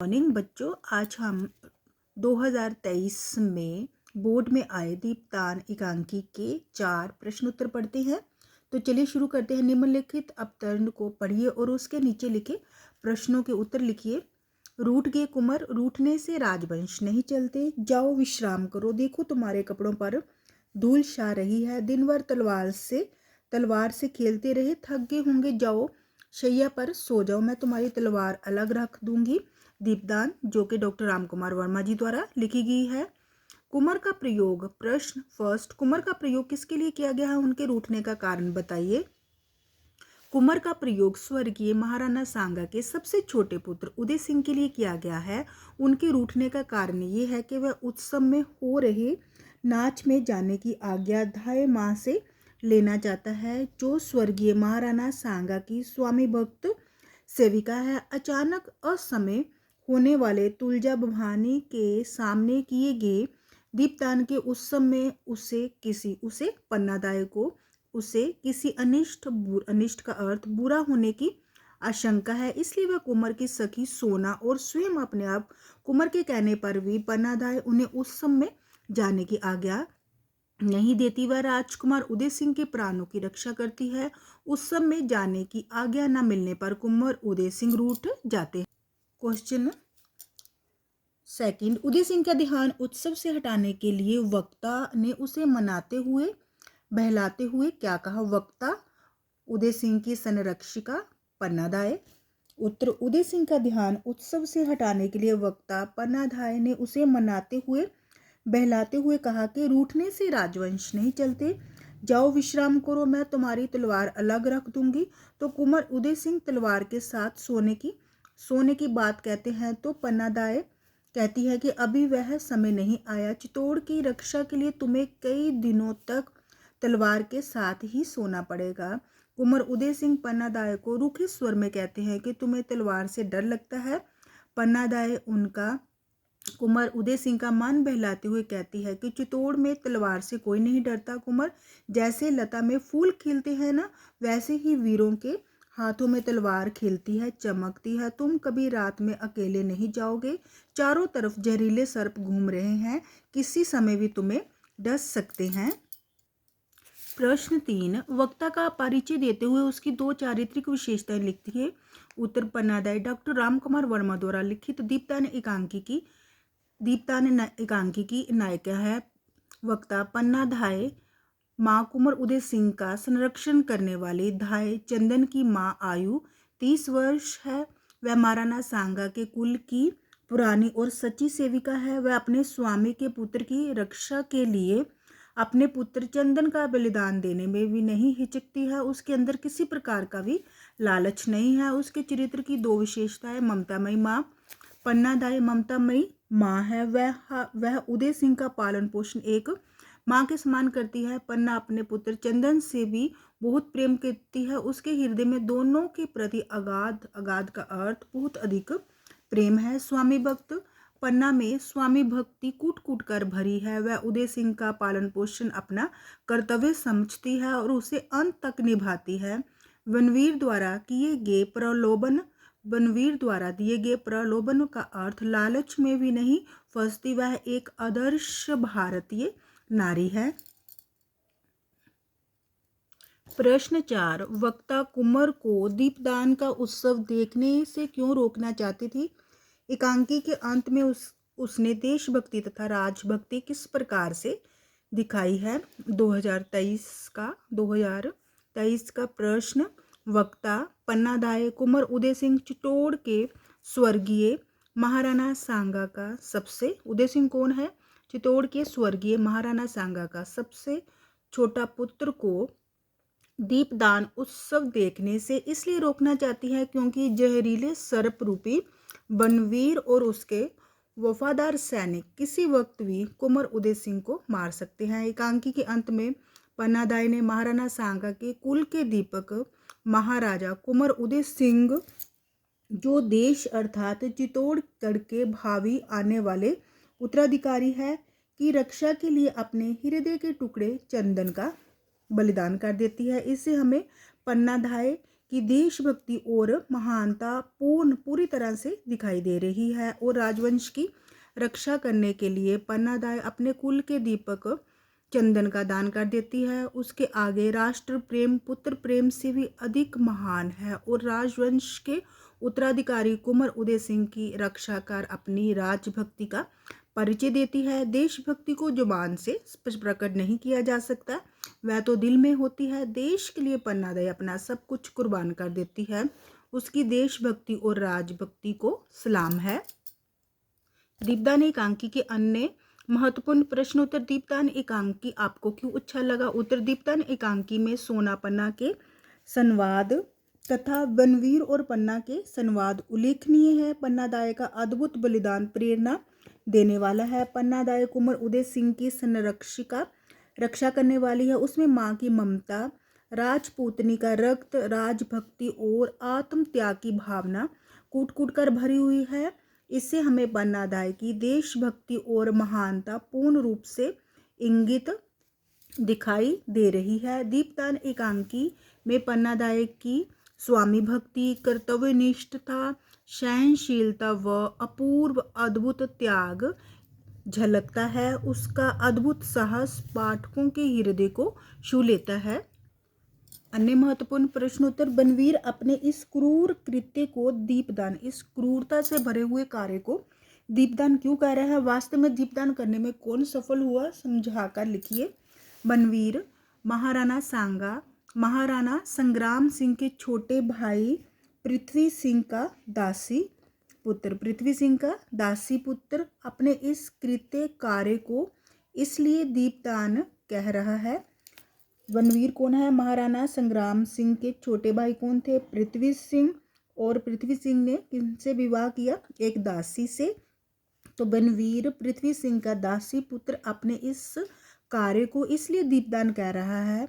Morning बच्चों, आज हम 2023 में बोर्ड में आए दीपदान एकांकी के 4 प्रश्न उत्तर पढ़ते हैं। तो चलिए शुरू करते हैं। निम्नलिखित अवतरण को पढ़िए और उसके नीचे लिखे प्रश्नों के उत्तर लिखिए। रूठ गए कुंवर, रूठने से राजवंश नहीं चलते। जाओ विश्राम करो, देखो तुम्हारे कपड़ों पर धूल छा रही है। दिन भर तलवार से खेलते रहे, थक गए होंगे। जाओ शैया पर सो जाओ, मैं तुम्हारी तलवार अलग रख दूंगी। दीपदान, जो कि डॉक्टर राम कुमार वर्मा जी द्वारा लिखी गई है। कुंवर का प्रयोग, प्रश्न फर्स्ट, कुंवर का प्रयोग किसके लिए किया गया है? उनके रूठने का कारण बताइए। कुंवर का प्रयोग स्वर्गीय महाराणा सांगा के सबसे छोटे पुत्र उदय सिंह के लिए किया गया है। उनके रूठने का कारण ये है कि वह उत्सव में हो रहे नाच में जाने की आज्ञा धाय माँ से लेना चाहता है, जो स्वर्गीय महाराणा सांगा की स्वामी भक्त सेविका है। अचानक असमय होने वाले तुलजा भवानी के सामने किए गए दीपदान के उत्सव में उसे पन्नादाय को उसे किसी अनिष्ट का अर्थ बुरा होने की आशंका है, इसलिए वह कुंवर की सखी सोना और स्वयं अपने आप कुंवर के कहने पर भी पन्नादाय उन्हें उत्सव में जाने की आज्ञा नहीं देती। वह राजकुमार उदय सिंह के प्राणों की रक्षा करती है। उत्सव में जाने की आज्ञा न मिलने पर कुंवर उदय सिंह रूठ जाते हैं। क्वेश्चन सेकंड, उदय सिंह का ध्यान उत्सव से हटाने के लिए वक्ता ने उसे मनाते हुए बहलाते हुए क्या कहा? वक्ता उदय सिंह की संरक्षिका पन्नादाय। उत्तर, उदय सिंह का ध्यान उत्सव से हटाने के लिए वक्ता पन्नादाय ने उसे मनाते हुए बहलाते हुए कहा कि रूठने से राजवंश नहीं चलते। जाओ विश्राम करो, मैं तुम्हारी तलवार अलग रख दूंगी। तो कुंवर उदय सिंह तलवार के साथ सोने की बात कहते हैं तो पन्नादाय कहती है कि अभी वह समय नहीं आया। चित्तौड़ की रक्षा के लिए तुम्हें कई दिनों तक तलवार के साथ ही सोना पड़ेगा। कुंवर उदय सिंह पन्नादाय को रूखे स्वर में कहते हैं कि तुम्हें तलवार से डर लगता है। पन्नादाय कुंवर उदय सिंह का मन बहलाते हुए कहती है कि चित्तौड़ में तलवार से कोई नहीं डरता। कुंवर, जैसे लता में फूल खिलते हैं ना, वैसे ही वीरों के हाथों में तलवार खिलती है, चमकती है। तुम कभी रात में अकेले नहीं जाओगे। चारों तरफ जहरीले सर्प घूम रहे हैं, किसी समय भी तुम्हें डस सकते हैं। प्रश्न 3, वक्ता का परिचय देते हुए उसकी 2 चारित्रिक विशेषताएं लिखिए। उत्तर, पन्नादाय डॉक्टर राम कुमार वर्मा द्वारा लिखित दीपदान एकांकी की नायिका है। वक्ता पन्नादाय माँ कुंवर उदय सिंह का संरक्षण करने वाली धाय चंदन की माँ आयु 30 वर्ष है। वह महाराणा सांगा के कुल की पुरानी और सच्ची सेविका है। वह अपने स्वामी के पुत्र की रक्षा के लिए अपने पुत्र चंदन का बलिदान देने में भी नहीं हिचकती है। उसके अंदर किसी प्रकार का भी लालच नहीं है। उसके चरित्र की 2 विशेषताएं, ममतामयी माँ। पन्नादाय ममतामयी माँ है। वह उदय सिंह का पालन पोषण एक माँ के समान करती है। पन्ना अपने पुत्र चंदन से भी बहुत प्रेम करती है। उसके हृदय में दोनों के प्रति अगाध का अर्थ बहुत अधिक प्रेम है। स्वामी भक्त, पन्ना में स्वामी भक्ति कूट कूट कर भरी है। वह उदय सिंह का पालन पोषण अपना कर्तव्य समझती है और उसे अंत तक निभाती है। बनवीर द्वारा दिए गए प्रलोभन का अर्थ लालच में भी नहीं फंसती। वह एक आदर्श भारतीय नारी है। प्रश्न 4, वक्ता कुंवर को दीपदान का उत्सव देखने से क्यों रोकना चाहती थी? एकांकी के अंत में उसने देशभक्ति तथा राजभक्ति किस प्रकार से दिखाई है? 2023 का प्रश्न, वक्ता पन्नादाय कुंवर उदय सिंह चित्तौड़ के स्वर्गीय महाराणा सांगा का सबसे उदय सिंह कौन है? चित्तौड़ के स्वर्गीय महाराणा सांगा का सबसे छोटा पुत्र को दीपदान उत्सव देखने से इसलिए रोकना चाहती है क्योंकि जहरीले सर्प रूपी बनवीर और उसके वफादार सैनिक किसी वक्त भी कुंवर उदय सिंह को मार सकते हैं। एकांकी के अंत में पन्नादाय ने महाराणा सांगा के कुल के दीपक महाराजा कुंवर उदय सिंह, जो देश अर्थात चित्तौड़गढ़ के भावी आने वाले उत्तराधिकारी है, की रक्षा के लिए अपने हृदय के टुकड़े चंदन का बलिदान कर देती है। इससे हमें पन्नादाय कि देशभक्ति और महानता पूरी तरह से दिखाई दे रही है और राजवंश की रक्षा करने के लिए पन्नादाय अपने कुल के दीपक चंदन का दान कर देती है। उसके आगे राष्ट्र प्रेम पुत्र प्रेम से भी अधिक महान है और राजवंश के उत्तराधिकारी कुंवर उदय सिंह की रक्षा कर अपनी राजभक्ति का परिचय देती है। देशभक्ति को जुबान से स्पष्ट प्रकट नहीं किया जा सकता, वह तो दिल में होती है। देश के लिए पन्नादाई अपना सब कुछ कुर्बान कर देती है। उसकी देशभक्ति और राजभक्ति को सलाम है। दीपदान एकांकी के अन्य महत्वपूर्ण प्रश्नोत्तर। दीपदान एकांकी आपको क्यों अच्छा लगा? उत्तर, दीपदान एकांकी में सोना पन्ना के संवाद तथा बनवीर और पन्ना के संवाद उल्लेखनीय है। पन्नादाय का अद्भुत बलिदान प्रेरणा देने वाला है। पन्नादाय कुंवर उदय सिंह की संरक्षिका रक्षा करने वाली है। उसमें माँ की ममता, राजपूतनी का रक्त, राजभक्ति और आत्म त्याग की भावना कूट कूट कर भरी हुई है। इससे हमें पन्नादाय की देशभक्ति और महानता पूर्ण रूप से इंगित दिखाई दे रही है। दीपदान एकांकी में पन्नादाय की स्वामी भक्ति, कर्तव्यनिष्ठता, सहनशीलता व अपूर्व अद्भुत त्याग झलकता है। उसका अद्भुत साहस पाठकों के हृदय को छू लेता है। अन्य महत्वपूर्ण प्रश्नोत्तर। बनवीर अपने इस क्रूर कृत्य को दीपदान, इस क्रूरता से भरे हुए कार्य को दीपदान क्यों कह रहा है? वास्तव में दीपदान करने में कौन सफल हुआ, समझाकर लिखिए। बनवीर महाराणा सांगा, महाराणा संग्राम सिंह के छोटे भाई पृथ्वी सिंह का दासी पुत्र, पृथ्वी सिंह का दासी पुत्र अपने इस कृत्य कार्य को इसलिए दीपदान कह रहा है। बनवीर कौन है? महाराणा संग्राम सिंह के छोटे भाई कौन थे? पृथ्वी सिंह। और पृथ्वी सिंह ने किनसे विवाह किया? एक दासी से। तो बनवीर पृथ्वी सिंह का दासी पुत्र अपने इस कार्य को इसलिए दीपदान कह रहा है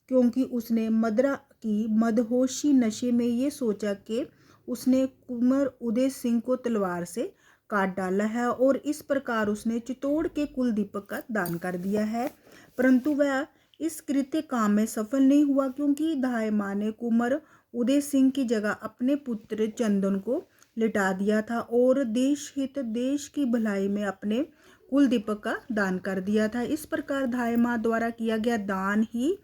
क्योंकि उसने मदरा की मदहोशी नशे में ये सोचा कि उसने कुंवर उदय सिंह को तलवार से काट डाला है और इस प्रकार उसने चित्तौड़ के कुल दीपक का दान कर दिया है। परंतु वह इस कृत्य काम में सफल नहीं हुआ क्योंकि धाय माँ ने कुंवर उदय सिंह की जगह अपने पुत्र चंदन को लिटा दिया था और देश हित, देश की भलाई में अपने कुल दीपक का दान कर दिया था। इस प्रकार धाय माँ द्वारा किया गया दान ही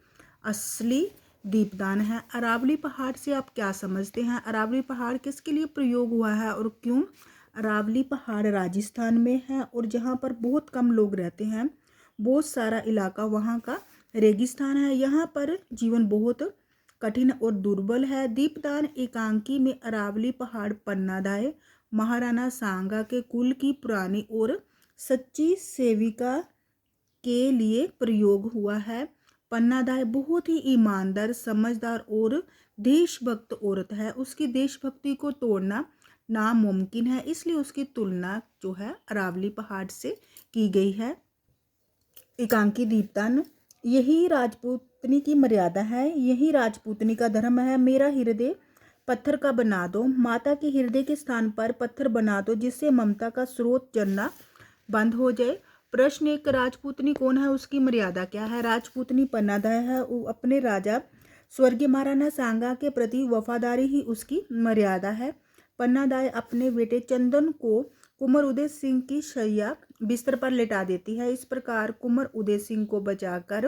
असली दीपदान है। अरावली पहाड़ से आप क्या समझते हैं? अरावली पहाड़ किसके लिए प्रयोग हुआ है और क्यों? अरावली पहाड़ राजस्थान में है और जहाँ पर बहुत कम लोग रहते हैं, बहुत सारा इलाका वहाँ का रेगिस्तान है। यहाँ पर जीवन बहुत कठिन और दुर्बल है। दीपदान एकांकी में अरावली पहाड़ पन्नादाय महाराणा सांगा के कुल की पुरानी और सच्ची सेविका के लिए प्रयोग हुआ है। पन्नादाय बहुत ही ईमानदार, समझदार और देशभक्त औरत है। उसकी देशभक्ति को तोड़ना नामुमकिन है, इसलिए उसकी तुलना जो है अरावली पहाड़ से की गई है। एकांकी दीपदान, यही राजपूतनी की मर्यादा है, यही राजपूतनी का धर्म है। मेरा हृदय पत्थर का बना दो, माता के हृदय के स्थान पर पत्थर बना दो जिससे ममता का स्रोत चलना बंद हो जाए। प्रश्न एक, राजपूतनी कौन है, उसकी मर्यादा क्या है? राजपूतनी पन्नादाय है। अपने राजा स्वर्गीय महाराणा सांगा के प्रति वफादारी ही उसकी मर्यादा है। पन्नादाय अपने बेटे चंदन को कुंवर उदय सिंह की शैया बिस्तर पर लेटा देती है। इस प्रकार कुंवर उदय सिंह को बचाकर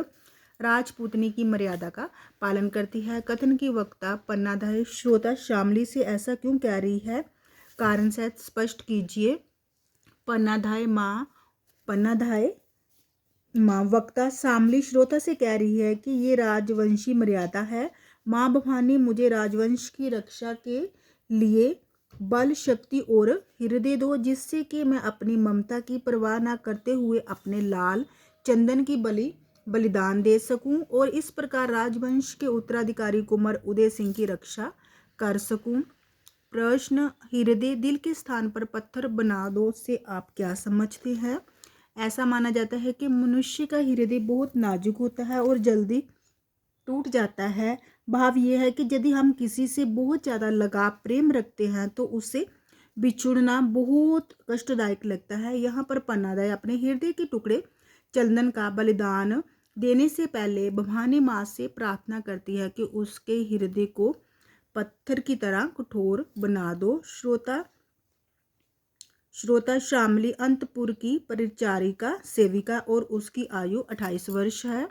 राजपूतनी की मर्यादा का पालन करती है। कथन की वक्ता पन्नादाय श्रोता शामली से ऐसा क्यों कह रही है? कारण शायद स्पष्ट कीजिए। पन्नादाय माँ वक्ता शामली श्रोता से कह रही है कि ये राजवंशी मर्यादा है। माँ भवानी, मुझे राजवंश की रक्षा के लिए बल, शक्ति और हृदय दो जिससे कि मैं अपनी ममता की परवाह न करते हुए अपने लाल चंदन की बलिदान दे सकूं और इस प्रकार राजवंश के उत्तराधिकारी कुंवर उदय सिंह की रक्षा कर सकूं। प्रश्न, हृदय दिल के स्थान पर पत्थर बना दो से आप क्या समझते हैं? ऐसा माना जाता है कि मनुष्य का हृदय बहुत नाजुक होता है और जल्दी टूट जाता है। भाव यह है कि यदि हम किसी से बहुत ज़्यादा लगाव प्रेम रखते हैं तो उससे बिछुड़ना बहुत कष्टदायक लगता है। यहाँ पर पन्नादाय अपने हृदय के टुकड़े चंदन का बलिदान देने से पहले भवानी माँ से प्रार्थना करती है कि उसके हृदय को पत्थर की तरह कठोर बना दो। श्रोता शामली अंतपुर की परिचारिका सेविका और उसकी आयु 28 वर्ष है।